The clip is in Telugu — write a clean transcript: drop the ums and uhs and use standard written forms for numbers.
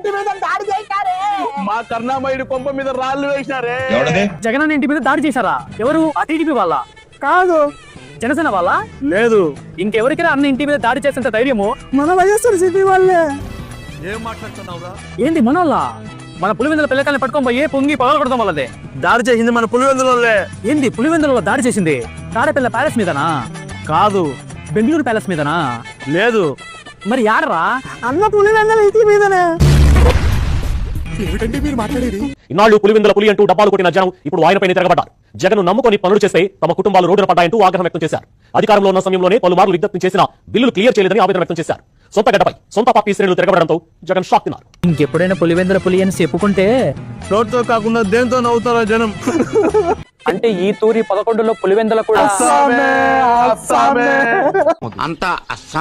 ఇంటి మీద దాడి చేశారే. మా కరుణామయుడి కొంప మీద రాళ్ళు వేసినారే. జగన్ ఇంటి మీద దాడి చేశారా? ఎవరు? ఆ టీడీపీ వాళ్ళ? కాదు, జనసేన వాళ్ళ? లేదు. ఇంకెవరికైనా అన్న ఇంటి మీద దాడి చేసేంత ధైర్యము మన వైఎస్ఆర్సీపీ వాళ్ళే. ఏం మాట్లాడుతున్నావురా? ఏంది మనోళ్ళ? మన పులివెందుల పిల్లకాయని పట్టుకొని పోయి పొంగి పగల కొడతాం వాళ్ళదే. దాడి చేసింది మన పులివెందులే. ఏంది పులివెందులలో దాడి చేసింది? తాడేపల్లి ప్యాలెస్ మీదనా? కాదు. బెంగళూరు ప్యాలెస్ మీదనా? లేదు. మరి యాడరా? అన్న పులివెందుల ఇంటి మీదనే. ఇన్నాళ్ళు పులివెందుల పులి అంటూ డబ్బాలు కొట్టిన జనం ఇప్పుడు ఆయనపైన తిరగబడ్డారు. జగన్ నమ్ముకొని పనులు చేస్తే తమ కుటుంబాలు రోడ్డున పడ్డాయంటూ ఆగ్రహం వ్యక్తం చేశారు. అధికారంలో ఉన్న సమయంలోనే పలుమార్లు విజ్ఞప్తి చేసిన బిల్లులు క్లియర్ చేయలేదని ఆవేదన వ్యక్తం చేశారు. సొంత గడ్డపై సొంత పార్టీ శ్రేణులు తిరగబడడంతో జగన్ షాక్ తిన్నారు. ఇంకెప్పుడైనా పులివెందుల పులి అని చెప్పుకుంటే రోడ్తో కాకుండా దేంతో నవ్వుతారో జనం. అంటే ఈ తూరి 11లో పులివెందుల కూడా అంతా